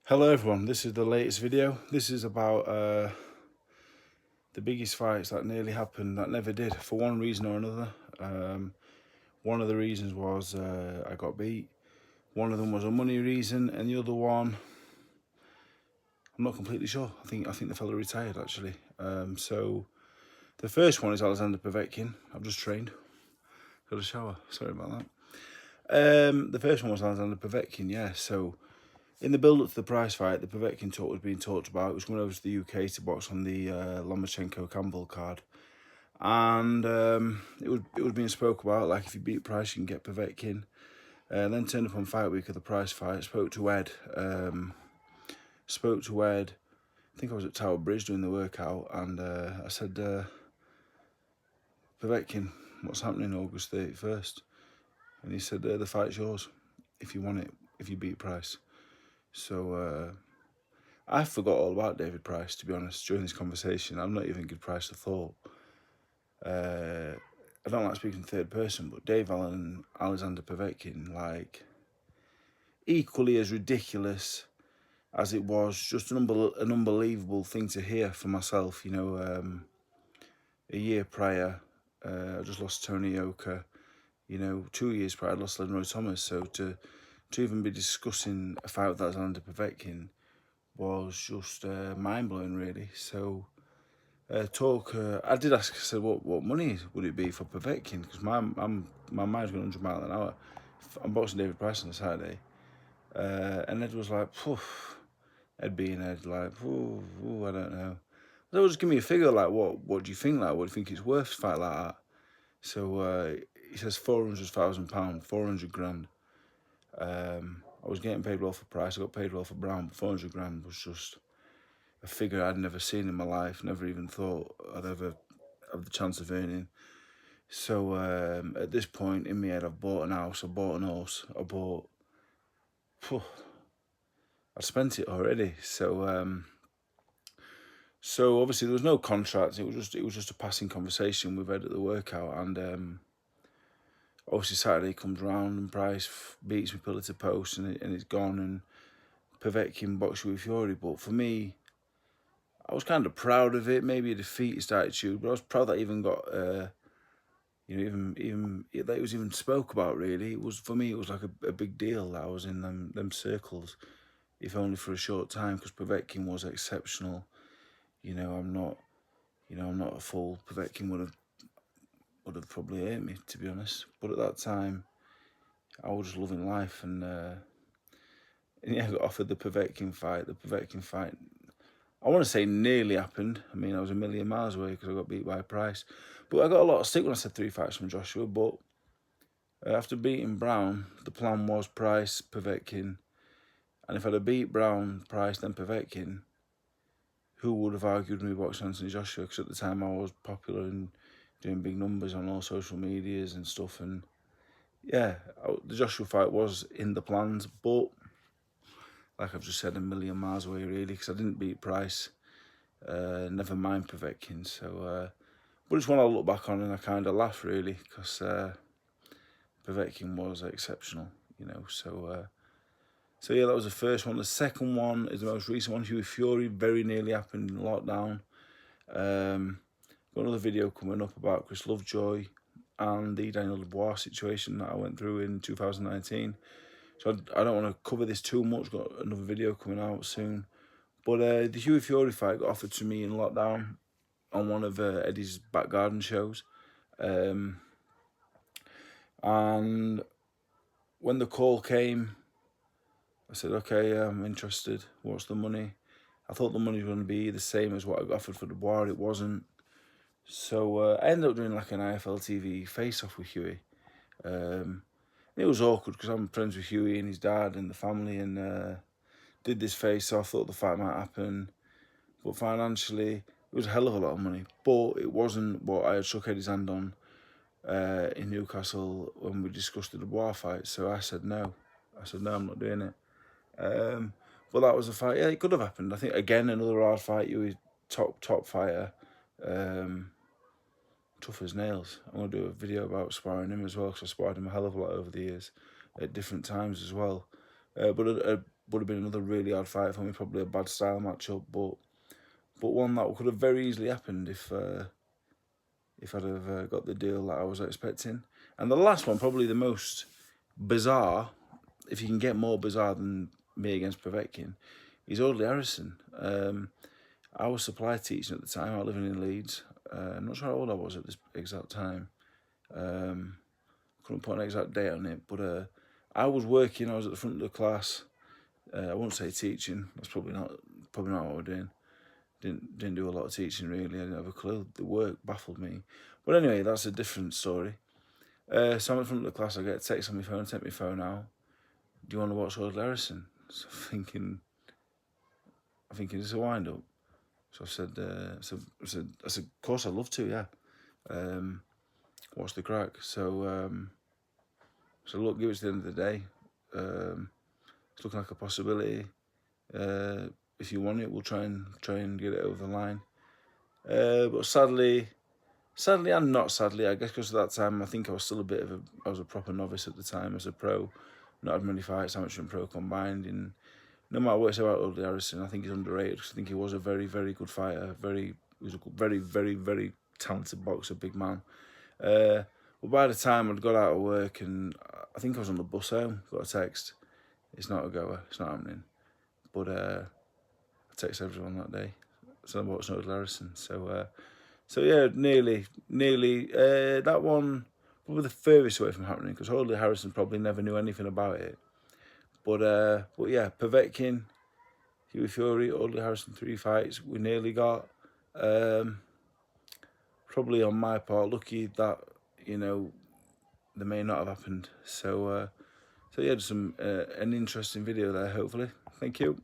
Hello everyone, this is the latest video. This is about the biggest fights that nearly happened that never did, for one reason or another. One of the reasons was I got beat. One of them was a money reason, and the other one, I'm not completely sure. I think the fella retired actually. So the first one is Alexander Povetkin. I've just trained. Got a shower. Sorry about that. The first one was Alexander Povetkin. Yeah. So in the build-up to the prize fight, the Povetkin talk was being talked about. It was going over to the UK to box on the Lomachenko-Campbell card. And it was being spoke about, like, if you beat Price, you can get Povetkin. Then turned up on fight week of the prize fight, spoke to Ed. I think I was at Tower Bridge doing the workout, and I said, Povetkin, what's happening August 31st? And he said, the fight's yours, if you want it, if you beat Price. So I forgot all about David Price, to be honest, during this conversation. I'm not even give Price a thought. I don't like speaking third person, but Dave Allen and Alexander Povetkin, like, equally as ridiculous as it was just an unbelievable thing to hear for myself. You know, a year prior, I just lost Tony Yoka. You know, 2 years prior, I lost Leroy Thomas. So to even be discussing a fight with Alexander Povetkin was just mind-blowing, really. So I did ask, I said, what money would it be for Povetkin? Because my mind's going 100 miles an hour. I'm boxing David Price on a Saturday. And Ed was like, poof. Ed being Ed, like, ooh, I don't know. So just give me a figure, like, what do you think, like, what do you think it's worth to fight like that? So he says £400,000, 400 grand. I was getting paid well for Price, I got paid well for Brown, but 400 grand was just a figure I'd never seen in my life, never even thought I'd ever have the chance of earning. So at this point in my head, I've bought an house, I bought an horse, I'd spent it already. So so obviously there was no contract. It was just a passing conversation we've had at the workout, and obviously Saturday comes round and Price beats me pillar to post, and it's gone, and Povetkin boxed with Fury. But for me, I was kind of proud of it. Maybe a defeatist attitude, but I was proud that I even got, you know, even that it was even spoke about. Really, it was, for me, it was like a big deal that I was in them circles, if only for a short time, because Povetkin was exceptional. You know, I'm not a fool. Povetkin would have probably hurt me, to be honest. But at that time, I was just loving life, and yeah, I got offered the Povetkin fight. The Povetkin fight, I want to say, nearly happened. I mean, I was a million miles away because I got beat by Price. But I got a lot of stick when I said 3 fights from Joshua. But after beating Brown, the plan was Price, Povetkin. And if I'd have beat Brown, Price, then Povetkin, who would have argued with me boxing Anthony Joshua? Because at the time I was popular and doing big numbers on all social medias and stuff. And yeah, the Joshua fight was in the plans. But like I've just said, a million miles away, really, because I didn't beat Price. Never mind Povetkin. So, but it's one I look back on and I kind of laugh, really, because Povetkin was exceptional, you know. So, so yeah, that was the first one. The second one is the most recent one. Hughie Fury, very nearly happened in lockdown. Got another video coming up about Chris Lovejoy and the Daniel Dubois situation that I went through in 2019. So I don't want to cover this too much. Got another video coming out soon. But the Hughie Fury fight got offered to me in lockdown on one of Eddie's back garden shows. And when the call came, I said, okay, I'm interested. What's the money? I thought the money was going to be the same as what I got offered for Dubois. It wasn't. So I ended up doing like an IFL TV face-off with Hughie. It was awkward because I'm friends with Hughie and his dad and the family, and did this face-off, thought the fight might happen. But financially, it was a hell of a lot of money. But it wasn't what I had shook Eddie's hand on in Newcastle when we discussed the Dubois fight. So I said no. No, I'm not doing it. But that was a fight. Yeah, it could have happened. I think, again, another hard fight. You were top fighter. Tough as nails. I'm going to do a video about sparring him as well, because I sparred him a hell of a lot over the years at different times as well. But would have been another really hard fight for me, probably a bad style matchup, but one that could have very easily happened if I'd have got the deal that I was expecting. And the last one, probably the most bizarre, if you can get more bizarre than me against Povetkin, is Audley Harrison. I was supply teaching at the time. I was living in Leeds. I'm not sure how old I was at this exact time. Couldn't put an exact date on it, but I was working. I was at the front of the class. I won't say teaching. That's probably not what we're doing. Didn't do a lot of teaching really. I didn't have a clue. The work baffled me. But anyway, that's a different story. So I'm in front of the class. I get a text on my phone. Take my phone out. Do you want to watch Audley Harrison? So I'm thinking it's a wind up. So I said, of course I'd love to, yeah. What's the crack? So look, give it to the end of the day. It's looking like a possibility. If you want it, we'll try and get it over the line. But sadly and not sadly, I guess because at that time I think I was still I was a proper novice at the time as a pro. Not had many fights, amateur and pro combined. And no matter what I say about Audley Harrison, I think he's underrated because I think he was a very, very good fighter. He was a very, very, very talented boxer, big man. But by the time I'd got out of work and I think I was on the bus home, got a text. It's not a goer. It's not happening. But I texted everyone that day. So I watched Audley Harrison. So yeah, nearly. That one probably the furthest away from happening because Audley Harrison probably never knew anything about it. But yeah, Povetkin, Hughie Fury, Audley Harrison, 3 fights we nearly got. Probably on my part, lucky that they may not have happened. So yeah, just an interesting video there. Hopefully, thank you.